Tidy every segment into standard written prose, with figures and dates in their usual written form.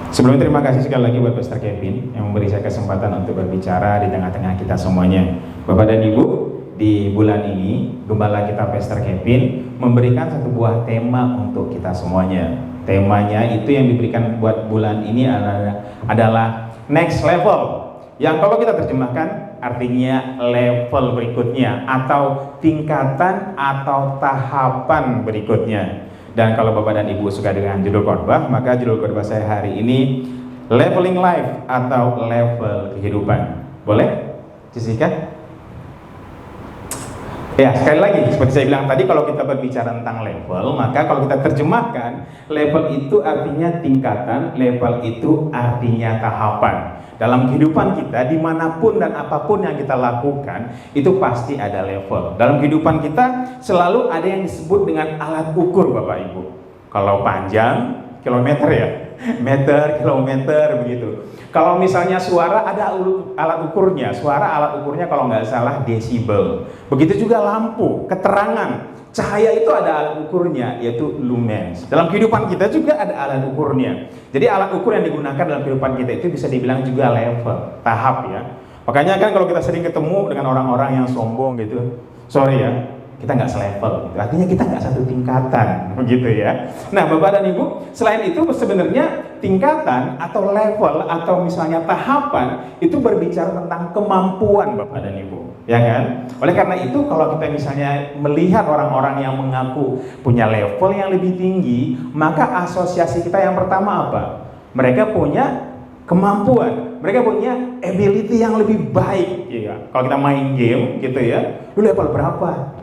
Sebelumnya terima kasih sekali lagi buat Pastor Kevin yang memberi saya kesempatan untuk berbicara di tengah-tengah kita semuanya. Bapak dan Ibu, di bulan ini Gembala kita Pastor Kevin memberikan satu buah tema untuk kita semuanya. Temanya itu yang diberikan buat bulan ini adalah next level. Yang kalau kita terjemahkan artinya level berikutnya atau tingkatan atau tahapan berikutnya. Dan kalau Bapak dan Ibu suka dengan judul khotbah, maka judul khotbah saya hari ini Leveling Life atau level kehidupan. Boleh? Jessica? Ya, sekali lagi seperti saya bilang tadi, kalau kita berbicara tentang level, maka kalau kita terjemahkan, level itu artinya tingkatan, level itu artinya tahapan. Dalam kehidupan kita, dimanapun dan apapun yang kita lakukan, itu pasti ada level. Dalam kehidupan kita, selalu ada yang disebut dengan alat ukur, Bapak Ibu. Kalau panjang, kilometer ya, meter, kilometer, begitu. Kalau misalnya suara, ada alat ukurnya. Suara alat ukurnya kalau nggak salah desibel. Begitu juga lampu, keterangan, cahaya itu ada alat ukurnya, yaitu lumens. Dalam kehidupan kita juga ada alat ukurnya. Jadi alat ukur yang digunakan dalam kehidupan kita itu bisa dibilang juga level, tahap ya. Makanya kan kalau kita sering ketemu dengan orang-orang yang sombong gitu, sorry ya, kita nggak selevel gitu. Artinya kita nggak satu tingkatan, begitu ya. Nah, Bapak dan Ibu, selain itu sebenarnya tingkatan atau level atau misalnya tahapan itu berbicara tentang kemampuan Bapak dan Ibu, ya kan? Oleh karena itu kalau kita misalnya melihat orang-orang yang mengaku punya level yang lebih tinggi, maka asosiasi kita yang pertama apa? Mereka punya kemampuan, mereka punya ability yang lebih baik, ya. Kalau kita main game gitu ya, lu level berapa?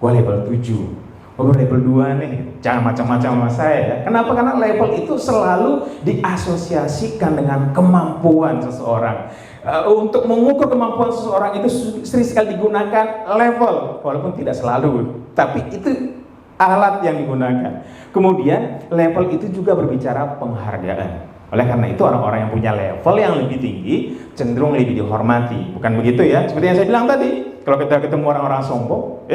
Gua level 7. Oh, level 2 nih, jangan macam-macam sama saya ya. Kenapa? Karena level itu selalu diasosiasikan dengan kemampuan seseorang. Untuk mengukur kemampuan seseorang itu sering sekali digunakan level, walaupun tidak selalu, tapi itu alat yang digunakan. Kemudian level itu juga berbicara penghargaan. Oleh karena itu orang-orang yang punya level yang lebih tinggi cenderung lebih dihormati. Bukan begitu ya? Seperti yang saya bilang tadi, kalau kita ketemu orang-orang sombong,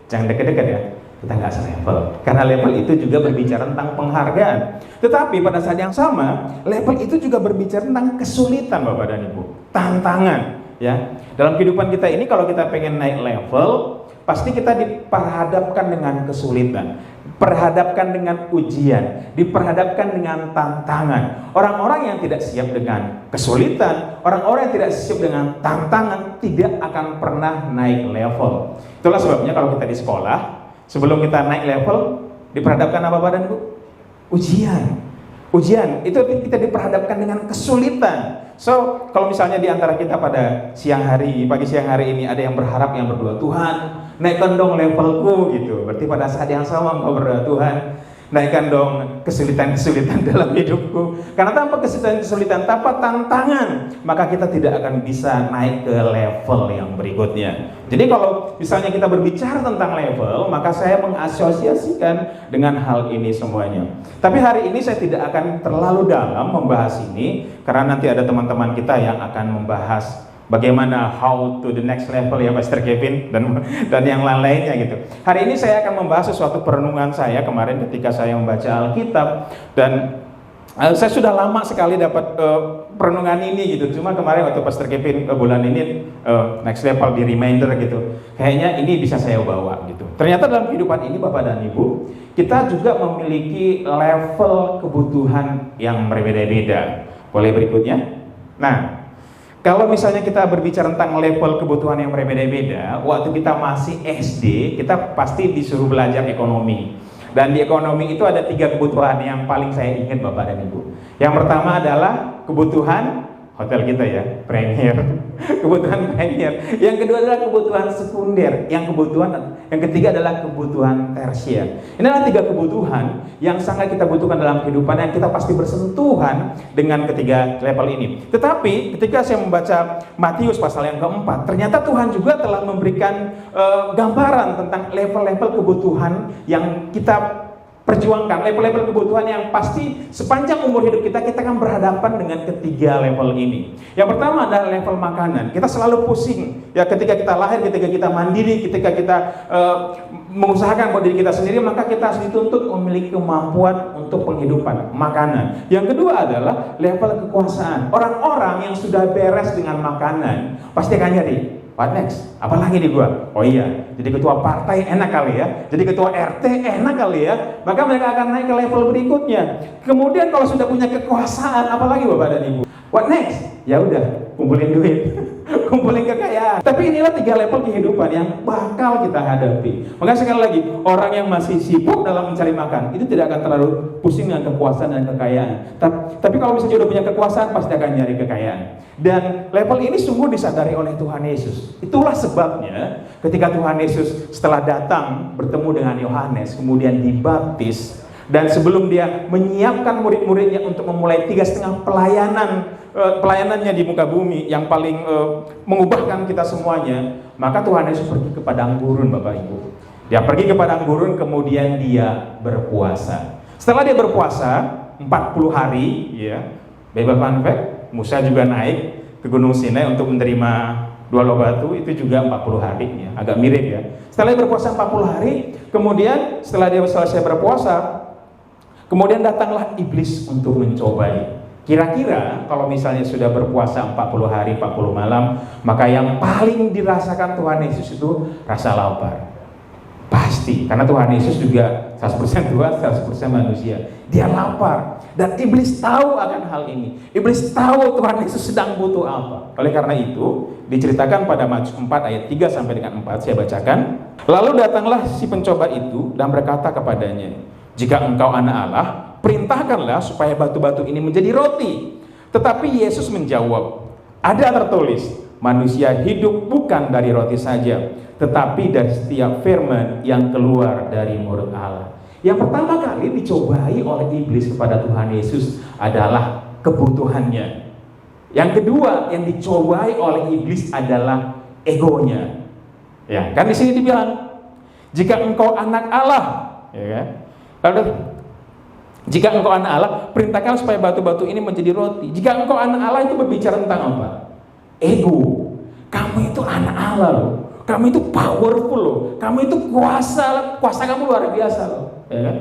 jangan dekat-dekat ya. Kita nggak selevel, karena level itu juga berbicara tentang penghargaan. Tetapi pada saat yang sama, level itu juga berbicara tentang kesulitan Bapak dan Ibu, tantangan ya. Dalam kehidupan kita ini kalau kita pengen naik level, pasti kita diperhadapkan dengan kesulitan, diperhadapkan dengan ujian, diperhadapkan dengan tantangan. Orang-orang yang tidak siap dengan kesulitan, orang-orang yang tidak siap dengan tantangan tidak akan pernah naik level. Itulah sebabnya kalau kita di sekolah, sebelum kita naik level, diperhadapkan apa Bapak dan Ibu? Ujian. Ujian itu kita diperhadapkan dengan kesulitan. So, kalau misalnya di antara kita pada pagi siang hari ini ada yang berharap, yang berdoa, Tuhan, naikkan dong levelku gitu. Berarti pada saat yang sama engkau berdoa, Tuhan, naikkan dong kesulitan-kesulitan dalam hidupku. Karena tanpa kesulitan-kesulitan, tanpa tantangan, maka kita tidak akan bisa naik ke level yang berikutnya. Jadi kalau misalnya kita berbicara tentang level, maka saya mengasosiasikan dengan hal ini semuanya. Tapi hari ini saya tidak akan terlalu dalam membahas ini, karena nanti ada teman-teman kita yang akan membahas bagaimana how to the next level ya Pastor Kevin dan yang lain-lainnya gitu. Hari ini saya akan membahas sesuatu perenungan saya kemarin ketika saya membaca Alkitab, dan saya sudah lama sekali dapat perenungan ini gitu. Cuma kemarin waktu Pastor Kevin bulan ini next level di reminder gitu, kayaknya ini bisa saya bawa gitu. Ternyata dalam kehidupan ini Bapak dan Ibu, kita juga memiliki level kebutuhan yang berbeda-beda. Boleh berikutnya? Nah, kalau misalnya kita berbicara tentang level kebutuhan yang berbeda-beda, waktu kita masih SD, kita pasti disuruh belajar ekonomi. Dan di ekonomi itu ada 3 kebutuhan yang paling saya ingat Bapak dan Ibu. Yang pertama adalah kebutuhan hotel kita ya, premier. Kebutuhan premier. Yang kedua adalah kebutuhan sekunder. Yang ketiga adalah kebutuhan tersier. Ini adalah 3 kebutuhan yang sangat kita butuhkan dalam kehidupan, yang kita pasti bersentuhan dengan ketiga level ini. Tetapi ketika saya membaca Matius pasal yang keempat, ternyata Tuhan juga telah memberikan gambaran tentang level-level kebutuhan yang kita perjuangkan, level-level kebutuhan yang pasti sepanjang umur hidup kita akan berhadapan dengan ketiga level ini. Yang pertama adalah level makanan. Kita selalu pusing ya, ketika kita lahir, ketika kita mandiri, ketika kita mengusahakan buat diri kita sendiri, maka kita harus dituntut memiliki kemampuan untuk penghidupan, makanan. Yang kedua adalah level kekuasaan. Orang-orang yang sudah beres dengan makanan pasti akan nyari, what next? Apalagi nih gua? Oh iya, jadi ketua partai enak kali ya, jadi ketua RT enak kali ya. Maka mereka akan naik ke level berikutnya. Kemudian kalau sudah punya kekuasaan, apalagi Bapak dan Ibu? What next? Ya udah, kumpulin duit. Kumpulin kekayaan. Tapi inilah 3 level kehidupan yang bakal kita hadapi. Maka sekali lagi, orang yang masih sibuk dalam mencari makan itu tidak akan terlalu pusing dengan kekuasaan dan kekayaan. Tapi kalau misalnya sudah punya kekuasaan, pasti akan nyari kekayaan. Dan level ini sungguh disadari oleh Tuhan Yesus. Itulah sebabnya ketika Tuhan Yesus setelah datang bertemu dengan Yohanes, kemudian dibaptis, dan sebelum dia menyiapkan murid-muridnya untuk memulai 3,5 pelayanannya di muka bumi yang paling mengubahkan kita semuanya, maka Tuhan Yesus pergi ke padang gurun, Bapak Ibu. Dia pergi ke padang gurun, kemudian dia berpuasa. Setelah dia berpuasa 40 hari, ya, Bapak fun fact, Musa juga naik ke Gunung Sinai untuk menerima 2 loh batu, itu juga 40 hari, ya, agak mirip ya. Setelah dia berpuasa 40 hari, kemudian setelah dia selesai berpuasa, kemudian datanglah iblis untuk mencobai. Kira-kira kalau misalnya sudah berpuasa 40 hari 40 malam, maka yang paling dirasakan Tuhan Yesus itu rasa lapar. Pasti, karena Tuhan Yesus juga 100% Tuhan, 100% manusia. Dia lapar, dan iblis tahu akan hal ini. Iblis tahu Tuhan Yesus sedang butuh apa. Oleh karena itu, diceritakan pada Matius 4 ayat 3 sampai dengan 4, saya bacakan. Lalu datanglah si pencoba itu dan berkata kepadanya, "Jika engkau anak Allah, perintahkanlah supaya batu-batu ini menjadi roti." Tetapi Yesus menjawab, "Ada tertulis, manusia hidup bukan dari roti saja, tetapi dari setiap firman yang keluar dari mulut Allah." Yang pertama kali dicobai oleh iblis kepada Tuhan Yesus adalah kebutuhannya. Yang kedua yang dicobai oleh iblis adalah egonya. Ya, kan di sini dibilang, "Jika engkau anak Allah," ya kan? Lalu, "Jika engkau anak Allah, perintahkan supaya batu-batu ini menjadi roti." Jika engkau anak Allah itu berbicara tentang apa? Ego. Kamu itu anak Allah loh. Kamu itu powerful loh. Kamu itu kuasa kamu luar biasa loh. Ya kan?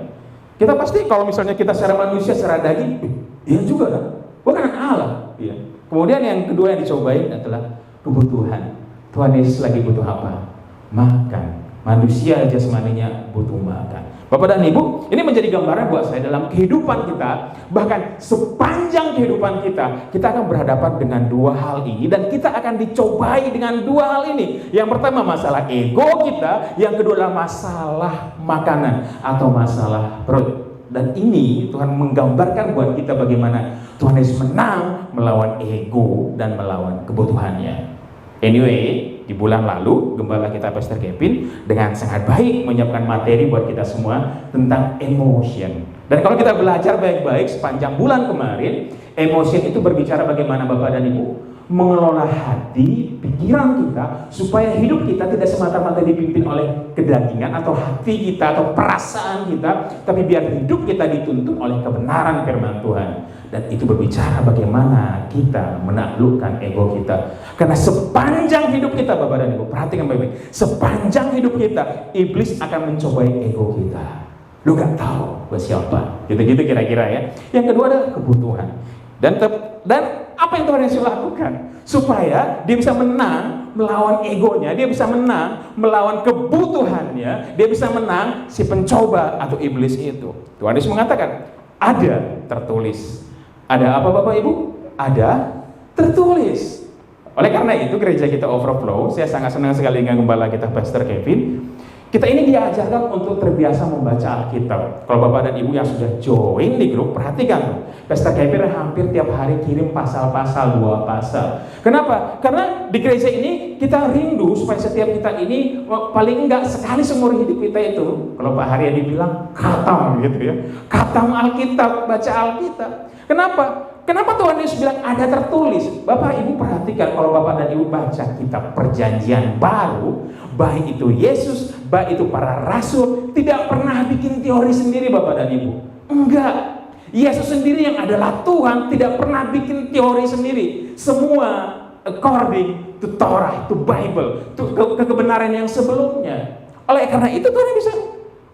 Kita pasti kalau misalnya kita secara manusia, secara daging, iya juga kan? Bukan anak Allah. Iya. Kemudian yang kedua yang dicobain adalah kebutuhan. Tuhan Yesus lagi butuh apa? Makan. Manusia jasmaninya butuh makan. Bapak dan Ibu, ini menjadi gambaran buat saya dalam kehidupan kita, bahkan sepanjang kehidupan kita akan berhadapan dengan 2 hal ini, dan kita akan dicobai dengan 2 hal ini. Yang pertama masalah ego kita, yang kedua adalah masalah makanan atau masalah perut. Dan ini Tuhan menggambarkan buat kita bagaimana Tuhan Yesus menang melawan ego dan melawan kebutuhannya. Anyway, di bulan lalu gembala kita Pastor Kevin dengan sangat baik menyiapkan materi buat kita semua tentang emotion. Dan kalau kita belajar baik-baik sepanjang bulan kemarin, emotion itu berbicara bagaimana Bapak dan Ibu mengelola hati, pikiran kita, supaya hidup kita tidak semata-mata dipimpin oleh kedagingan atau hati kita atau perasaan kita, tapi biar hidup kita dituntun oleh kebenaran firman Tuhan. Dan itu berbicara bagaimana kita menaklukkan ego kita. Karena sepanjang hidup kita, Bapak dan Ibu, perhatikan baik-baik, sepanjang hidup kita, iblis akan mencobai ego kita. Lu gak tahu gue siapa, gitu-gitu kira-kira ya. Yang kedua adalah kebutuhan. Dan apa yang Tuhan Yesus lakukan? Supaya dia bisa menang melawan egonya, dia bisa menang melawan kebutuhannya, dia bisa menang si pencoba atau iblis itu. Tuhan Yesus mengatakan, ada tertulis. Ada apa Bapak Ibu? Ada tertulis. Oleh karena itu gereja kita Overflow, saya sangat senang sekali dengan gembala kita Pastor Kevin. Kita ini diajarkan untuk terbiasa membaca Alkitab. Kalau Bapak dan Ibu yang sudah join di grup, perhatikan, Pastor Kevin hampir tiap hari kirim pasal-pasal, 2 pasal. Kenapa? Karena di gereja ini kita rindu supaya setiap kita ini paling enggak sekali seumur hidup kita itu, kalau Pak Haryadi bilang khatam gitu ya, khatam Alkitab, baca Alkitab. Kenapa? Kenapa Tuhan Yesus bilang ada tertulis? Bapak Ibu perhatikan, kalau Bapak dan Ibu baca kitab Perjanjian Baru, baik itu Yesus, baik itu para rasul, tidak pernah bikin teori sendiri Bapak dan Ibu. Enggak. Yesus sendiri yang adalah Tuhan tidak pernah bikin teori sendiri. Semua according to Torah, to Bible, to kebenaran yang sebelumnya. Oleh karena itu Tuhan bisa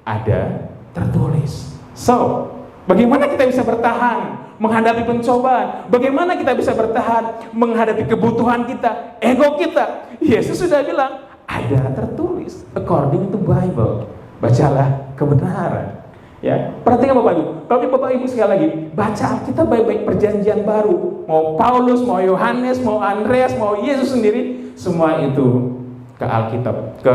ada tertulis. So, Bagaimana kita bisa bertahan menghadapi pencobaan? Bagaimana kita bisa bertahan menghadapi kebutuhan kita, ego kita? Yesus sudah bilang, ada tertulis according to Bible. Bacalah kebenaran. Ya, perhatikan Bapak Ibu. Kalau Bapak Ibu sekali lagi baca Alkitab baik-baik perjanjian baru, mau Paulus, mau Yohanes, mau Andreas, mau Yesus sendiri, semua itu ke Alkitab, ke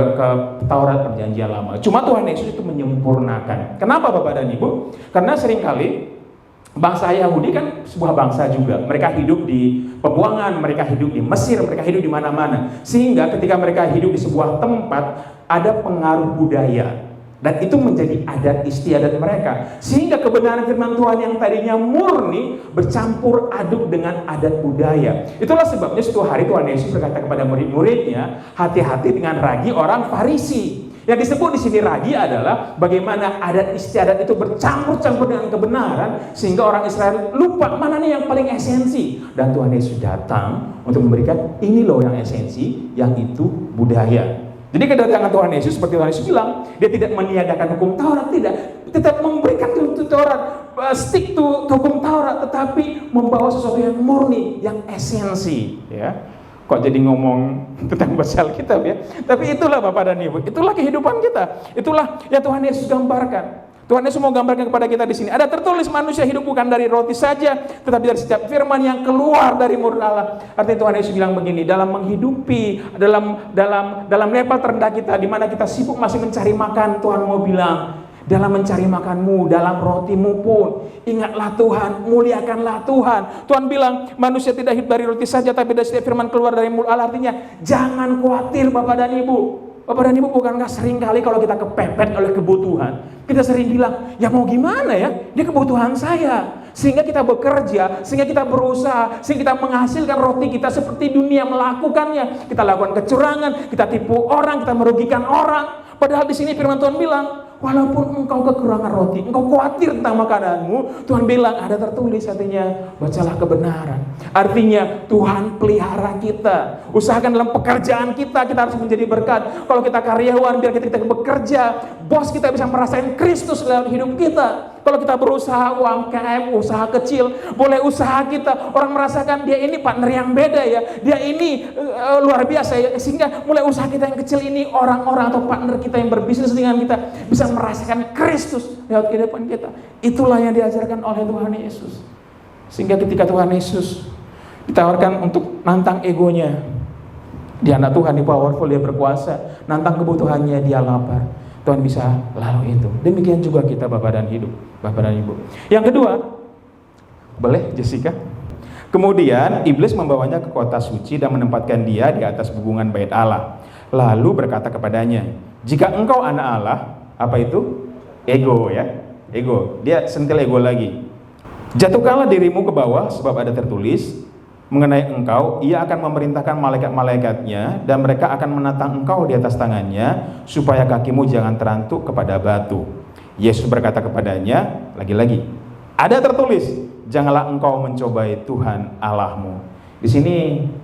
Taurat perjanjian lama. Cuma Tuhan Yesus itu menyempurnakan. Kenapa Bapak dan Ibu? Karena seringkali bangsa Yahudi kan sebuah bangsa juga. Mereka hidup di pembuangan, mereka hidup di Mesir, mereka hidup di mana-mana. Sehingga ketika mereka hidup di sebuah tempat, ada pengaruh budaya. Dan itu menjadi adat istiadat mereka. Sehingga kebenaran firman Tuhan yang tadinya murni bercampur aduk dengan adat budaya. Itulah sebabnya suatu hari Tuhan Yesus berkata kepada murid-muridnya, hati-hati dengan ragi orang Farisi. Yang disebut di sini ragi adalah bagaimana adat istiadat itu bercampur-campur dengan kebenaran sehingga orang Israel lupa mana nih yang paling esensi. Dan Tuhan Yesus datang untuk memberikan ini loh yang esensi, yang itu budaya. Jadi kedatangan Tuhan Yesus seperti Tuhan Yesus bilang, dia tidak meniadakan hukum Taurat, tidak, tetap memberikan hukum Taurat, stick to hukum Taurat, tetapi membawa sesuatu yang murni, yang esensi, ya. Kok jadi ngomong tentang baca Alkitab ya? Tapi itulah Bapak dan Ibu, itulah kehidupan kita, itulah yang Tuhan Yesus gambarkan. Tuhan Yesus mau gambarkan kepada kita di sini. Ada tertulis manusia hidup bukan dari roti saja, tetapi dari setiap firman yang keluar dari mulut Allah. Artinya Tuhan Yesus bilang begini, dalam menghidupi, dalam level terendah kita, di mana kita sibuk masih mencari makan, Tuhan mau bilang, dalam mencari makanmu, dalam rotimu pun, ingatlah Tuhan, muliakanlah Tuhan. Tuhan bilang, manusia tidak hidup dari roti saja, tapi dari setiap firman keluar dari mulut Allah. Artinya, jangan khawatir Bapak dan Ibu. Bapak dan Ibu, bukankah sering kali kalau kita kepepet oleh kebutuhan, kita sering bilang, ya mau gimana ya, dia kebutuhan saya. Sehingga kita bekerja, sehingga kita berusaha, sehingga kita menghasilkan roti kita seperti dunia melakukannya. Kita lakukan kecurangan, kita tipu orang, kita merugikan orang. Padahal di sini firman Tuhan bilang, walaupun engkau kekurangan roti, engkau khawatir tentang makananmu, Tuhan bilang ada tertulis, artinya bacalah kebenaran. Artinya Tuhan pelihara kita. Usahakan dalam pekerjaan kita harus menjadi berkat. Kalau kita karyawan, biar kita bekerja, bos kita bisa merasakan Kristus dalam hidup kita. Kalau kita berusaha UMKM, usaha kecil, boleh usaha kita, orang merasakan dia ini partner yang beda ya, dia ini luar biasa ya, sehingga mulai usaha kita yang kecil ini, orang-orang atau partner kita yang berbisnis dengan kita bisa merasakan Kristus lewat kehidupan kita. Itulah yang diajarkan oleh Tuhan Yesus. Sehingga ketika Tuhan Yesus ditawarkan untuk nantang egonya, dia anak Tuhan, dia powerful, dia berkuasa, nantang kebutuhannya, dia lapar, Tuhan bisa lalu itu. Demikian juga kita Bapak dan Ibu. Yang kedua, boleh Jessica? Kemudian iblis membawanya ke kota suci dan menempatkan dia di atas bugungan bait Allah. Lalu berkata kepadanya, jika engkau anak Allah, apa itu? Ego ya, ego. Dia sentil ego lagi. Jatuhkanlah dirimu ke bawah, sebab ada tertulis mengenai engkau, ia akan memerintahkan malaikat-malaikatnya dan mereka akan menatang engkau di atas tangannya supaya kakimu jangan terantuk kepada batu. Yesus berkata kepadanya, lagi-lagi, ada tertulis, janganlah engkau mencobai Tuhan Allahmu. Di sini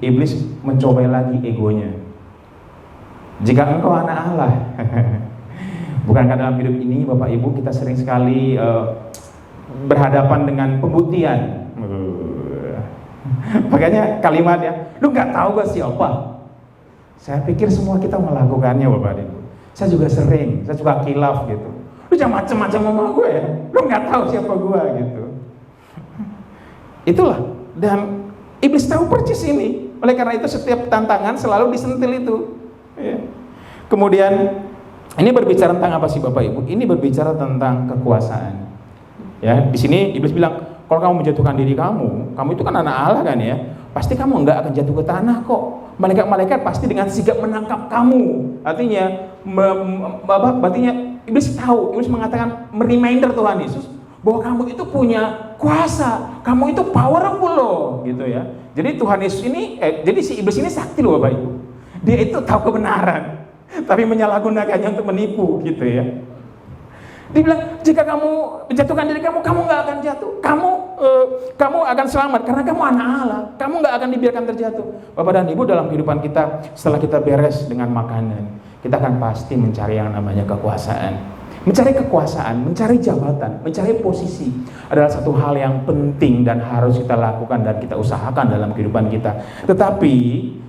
iblis mencobai lagi egonya. Jika engkau anak Allah, bukankah dalam hidup ini Bapak Ibu kita sering sekali berhadapan dengan pembuktian. Makanya kalimatnya, lu nggak tahu gak siapa? Saya pikir semua kita melakukannya Bapak Ibu. Saya juga sering, saya juga khilaf gitu. Lu jangan macam-macam sama gue ya. Lu nggak tahu siapa gue gitu. Itulah, dan iblis tahu persis ini. Oleh karena itu setiap tantangan selalu disentil itu. Ya. Kemudian ini berbicara tentang apa sih Bapak Ibu? Ini berbicara tentang kekuasaan. Ya, di sini iblis bilang, kalau kamu menjatuhkan diri kamu itu kan anak Allah kan ya, pasti kamu enggak akan jatuh ke tanah kok. Malaikat-malaikat pasti dengan sigap menangkap kamu. Artinya, iblis tahu, iblis mengatakan, reminder Tuhan Yesus bahwa kamu itu punya kuasa, kamu itu powerful loh, gitu ya. Jadi Tuhan Yesus ini, jadi si iblis ini sakti loh Bapak Ibu. Dia itu tahu kebenaran, tapi menyalahgunakannya untuk menipu, gitu ya. Dia bilang, jika kamu menjatuhkan diri kamu nggak akan jatuh. Kamu akan selamat karena kamu anak Allah. Kamu nggak akan dibiarkan terjatuh. Bapak dan Ibu, dalam kehidupan kita, setelah kita beres dengan makanan, kita akan pasti mencari yang namanya kekuasaan. Mencari kekuasaan, mencari jabatan, mencari posisi adalah satu hal yang penting dan harus kita lakukan dan kita usahakan dalam kehidupan kita. Tetapi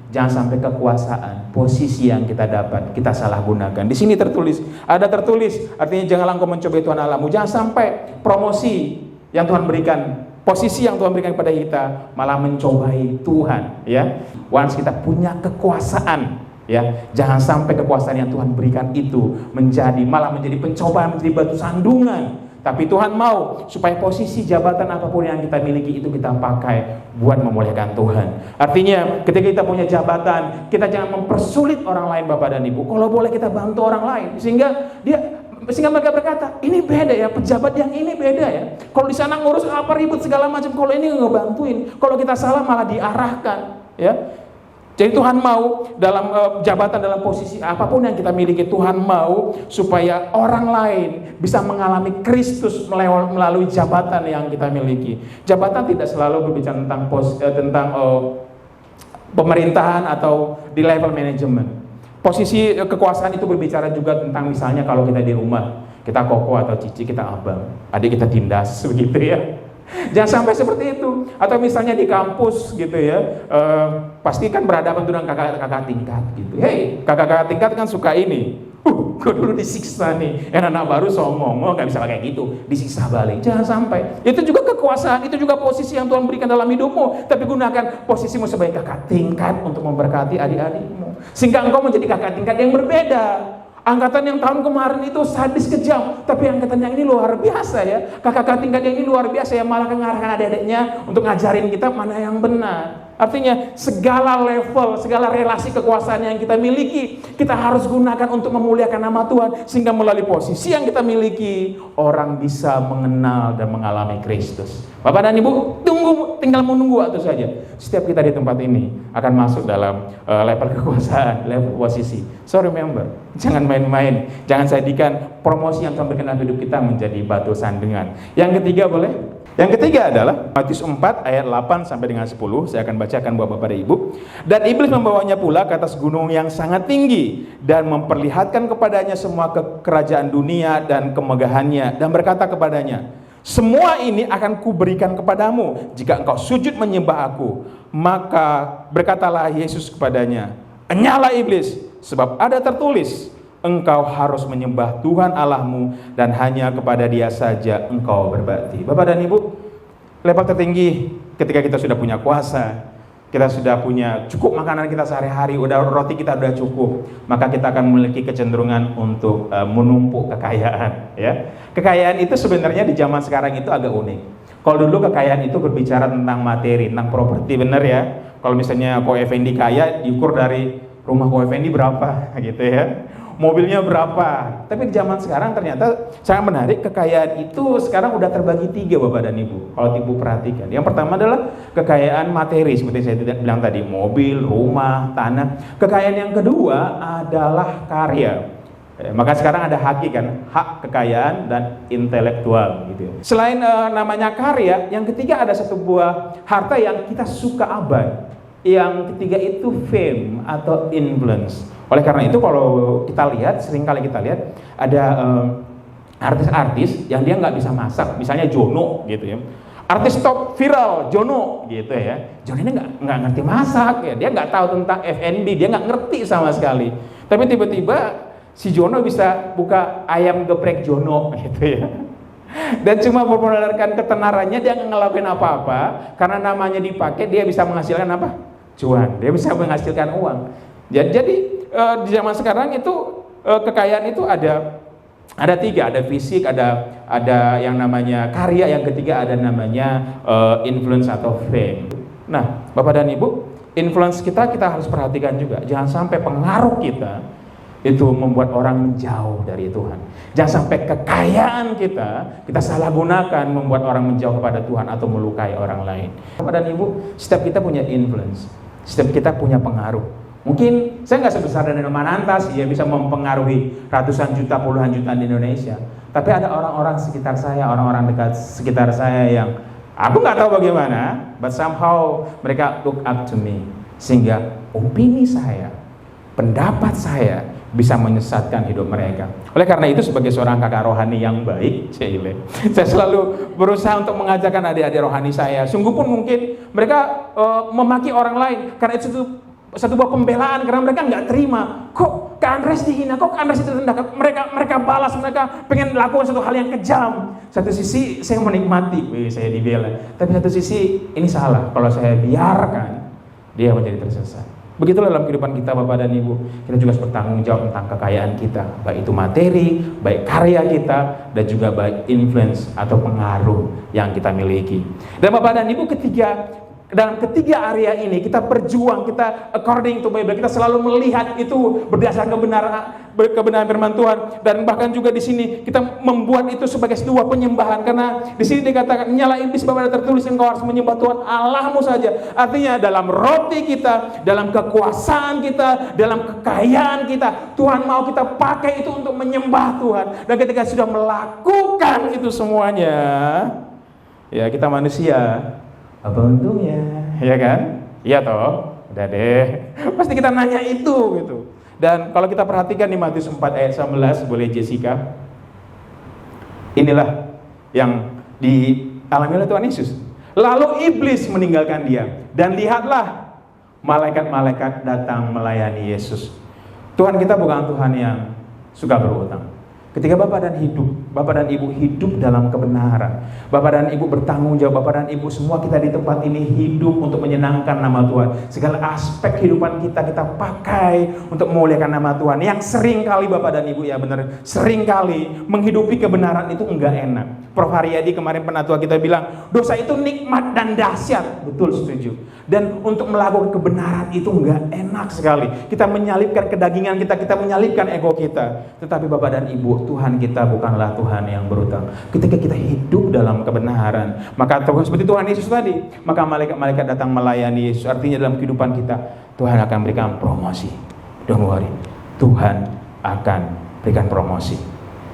jangan sampai kekuasaan, posisi yang kita dapat, kita salah gunakan. Di sini tertulis, artinya janganlah engkau mencobai Tuhan Allahmu. Jangan sampai promosi yang Tuhan berikan, posisi yang Tuhan berikan kepada kita malah mencobai Tuhan, ya. Once kita punya kekuasaan, ya, jangan sampai kekuasaan yang Tuhan berikan itu malah menjadi pencobaan, menjadi batu sandungan. Tapi Tuhan mau supaya posisi jabatan apapun yang kita miliki itu kita pakai buat memuliakan Tuhan. Artinya ketika kita punya jabatan, kita jangan mempersulit orang lain, Bapak dan Ibu. Kalau boleh kita bantu orang lain sehingga mereka berkata, ini beda ya, pejabat yang ini beda ya. Kalau di sana ngurus apa ribet segala macam, kalau ini ngebantuin. Kalau kita salah malah diarahkan, ya. Jadi Tuhan mau dalam jabatan, dalam posisi apapun yang kita miliki, Tuhan mau supaya orang lain bisa mengalami Kristus melalui jabatan yang kita miliki. Jabatan tidak selalu berbicara tentang pemerintahan atau di level manajemen. Posisi kekuasaan itu berbicara juga tentang misalnya kalau kita di rumah, kita koko atau cici, kita abang, adik kita tindas, begitu ya. Jangan sampai seperti itu. Atau misalnya di kampus gitu ya, pasti kan berhadapan dengan kakak-kakak tingkat gitu. Hey, kakak-kakak tingkat kan suka ini. Gue dulu disiksa nih. Anak baru songong, gak bisa kayak gitu, disiksa balik. Jangan sampai. Itu juga kekuasaan, itu juga posisi yang Tuhan berikan dalam hidupmu. Tapi gunakan posisimu sebagai kakak tingkat untuk memberkati adik-adikmu, sehingga engkau menjadi kakak tingkat yang berbeda. Angkatan yang tahun kemarin itu sadis kejam, tapi angkatan yang ini luar biasa ya. Kakak tingkat yang ini luar biasa ya, malah mengarahkan adik-adiknya untuk ngajarin kita mana yang benar. Artinya segala level, segala relasi kekuasaan yang kita miliki, kita harus gunakan untuk memuliakan nama Tuhan. Sehingga melalui posisi yang kita miliki, orang bisa mengenal dan mengalami Kristus. Bapak dan Ibu, tinggal menunggu waktu saja. Setiap kita di tempat ini akan masuk dalam level kekuasaan, level posisi. So remember, jangan main-main. Jangan jadikan promosi yang Tuhan berikan dalam hidup kita menjadi batu sandungan. Yang ketiga boleh? Yang ketiga adalah Matius 4 ayat 8 sampai dengan 10. Saya akan bacakan buat Bapak dan Ibu. Dan iblis membawanya pula ke atas gunung yang sangat tinggi dan memperlihatkan kepadanya semua kerajaan dunia dan kemegahannya, dan berkata kepadanya, semua ini akan kuberikan kepadamu jika engkau sujud menyembah aku. Maka berkatalah Yesus kepadanya, enyahlah iblis, sebab ada tertulis, engkau harus menyembah Tuhan Allahmu dan hanya kepada Dia saja engkau berbakti. Bapak dan Ibu, level tertinggi ketika kita sudah punya kuasa, kita sudah punya cukup makanan kita sehari-hari, roti kita udah cukup, maka kita akan memiliki kecenderungan untuk menumpuk kekayaan. Ya, kekayaan itu sebenarnya di zaman sekarang itu agak unik. Kalau dulu kekayaan itu berbicara tentang materi, tentang properti, benar ya. Kalau misalnya Ko Effendi kaya, diukur dari rumah Ko Effendi berapa, gitu ya. Mobilnya berapa. Tapi di zaman sekarang ternyata sangat menarik, kekayaan itu sekarang udah terbagi 3 Bapak dan Ibu. Kalau Ibu perhatikan, yang pertama adalah kekayaan materi seperti saya bilang tadi, mobil, rumah, tanah. Kekayaan yang kedua adalah karya. Maka sekarang ada haki kan, hak kekayaan dan intelektual gitu. Selain namanya karya, yang ketiga ada satu buah harta yang kita suka abad. Yang ketiga itu fame atau influence. Oleh karena itu kalau kita lihat, seringkali kita lihat ada artis-artis yang dia nggak bisa masak, misalnya Jono gitu ya. Artis top viral Jono gitu ya. Jono ini nggak ngerti masak ya, dia nggak tahu tentang F&B, dia nggak ngerti sama sekali. Tapi tiba-tiba si Jono bisa buka ayam geprek Jono gitu ya. Dan cuma memperlihatkan ketenarannya, dia nggak ngelakuin apa-apa, karena namanya dipakai dia bisa menghasilkan apa? Cuan, dia bisa menghasilkan uang. Jadi di zaman sekarang itu kekayaan itu ada 3, ada fisik, ada yang namanya karya, yang ketiga ada namanya influence atau fame. Nah, Bapak dan Ibu, influence kita harus perhatikan juga. Jangan sampai pengaruh kita itu membuat orang menjauh dari Tuhan. Jangan sampai kekayaan kita salah gunakan membuat orang menjauh kepada Tuhan atau melukai orang lain. Bapak dan Ibu, setiap kita punya influence, setiap kita punya pengaruh. Mungkin saya nggak sebesar Daniel Manantas, dia bisa mempengaruhi ratusan juta, puluhan juta di Indonesia. Tapi ada orang-orang sekitar saya, orang-orang dekat sekitar saya yang aku nggak tahu bagaimana, but somehow mereka look up to me, sehingga opini saya, pendapat saya bisa menyesatkan hidup mereka. Oleh karena itu sebagai seorang kakak rohani yang baik, saya selalu berusaha untuk mengajarkan adik-adik rohani saya. Sungguh pun mungkin mereka memaki orang lain karena itu satu buah pembelaan, karena mereka nggak terima. Kok Kak Andres dihina, kok Kak Andres direndahkan? Mereka balas, mereka pengen lakukan satu hal yang kejam. Satu sisi saya menikmati, saya dibela. Tapi satu sisi ini salah kalau saya biarkan dia menjadi tersesat. Begitulah dalam kehidupan kita Bapak dan Ibu. Kita juga harus bertanggung jawab tentang kekayaan kita, baik itu materi, baik karya kita, dan juga baik influence atau pengaruh yang kita miliki. Dan Bapak dan Ibu, dalam ketiga area ini kita berjuang, kita according to Bible, kita selalu melihat itu berdasarkan kebenaran firman Tuhan, dan bahkan juga di sini kita membuat itu sebagai sebuah penyembahan, karena di sini dikatakan nyala iblis bahwa ada tertulis engkau harus menyembah Tuhan Allahmu saja. Artinya dalam roti kita, dalam kekuasaan kita, dalam kekayaan kita, Tuhan mau kita pakai itu untuk menyembah Tuhan. Dan ketika sudah melakukan itu semuanya, ya kita manusia, apa untungnya, ya kan? Iya toh, udah deh. Pasti kita nanya itu gitu. Dan kalau kita perhatikan di Matius 4 ayat 19, boleh Jessica. Inilah yang dialami oleh Tuhan Yesus. Lalu iblis meninggalkan dia, dan lihatlah malaikat-malaikat datang melayani Yesus. Tuhan kita bukan Tuhan yang suka berutang. Ketika Bapak dan Ibu hidup dalam kebenaran, Bapak dan Ibu bertanggung jawab, Bapak dan Ibu semua kita di tempat ini hidup untuk menyenangkan nama Tuhan. Segala aspek kehidupan kita pakai untuk memuliakan nama Tuhan. Yang sering kali Bapak dan Ibu, ya benar, sering kali menghidupi kebenaran itu enggak enak. Prof. Haryadi kemarin penatua kita bilang, dosa itu nikmat dan dahsyat. Betul, setuju. Dan untuk melakukan kebenaran itu enggak enak sekali. Kita menyalipkan kedagingan kita menyalipkan ego kita. Tetapi Bapak dan Ibu, Tuhan kita bukanlah Tuhan yang berutang. Ketika kita hidup dalam kebenaran, maka seperti Tuhan Yesus tadi, maka malaikat-malaikat datang melayani Yesus. Artinya dalam kehidupan kita, Tuhan akan berikan promosi. Don't worry, Tuhan akan berikan promosi.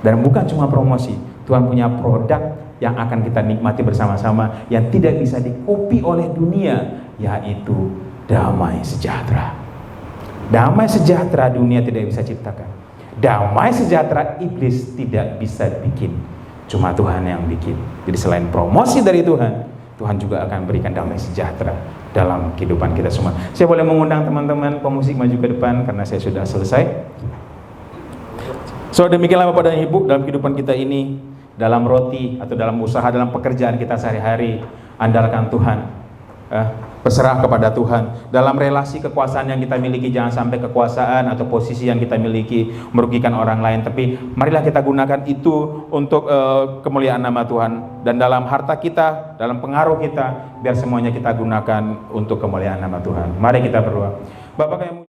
Dan bukan cuma promosi, Tuhan punya produk yang akan kita nikmati bersama-sama, yang tidak bisa dikopi oleh dunia, yaitu damai sejahtera. Damai sejahtera dunia tidak bisa ciptakan. Damai sejahtera iblis tidak bisa bikin. Cuma Tuhan yang bikin. Jadi selain promosi dari Tuhan, Tuhan juga akan berikan damai sejahtera dalam kehidupan kita semua. Saya boleh mengundang teman-teman pemusik maju ke depan karena saya sudah selesai. So demikianlah Bapak dan Ibu, dalam kehidupan kita ini, dalam roti atau dalam usaha, dalam pekerjaan kita sehari-hari, andalkan Tuhan, berserah kepada Tuhan. Dalam relasi kekuasaan yang kita miliki, jangan sampai kekuasaan atau posisi yang kita miliki merugikan orang lain, tapi marilah kita gunakan itu untuk kemuliaan nama Tuhan. Dan dalam harta kita, dalam pengaruh kita, biar semuanya kita gunakan untuk kemuliaan nama Tuhan. Mari kita berdoa. Bapak yang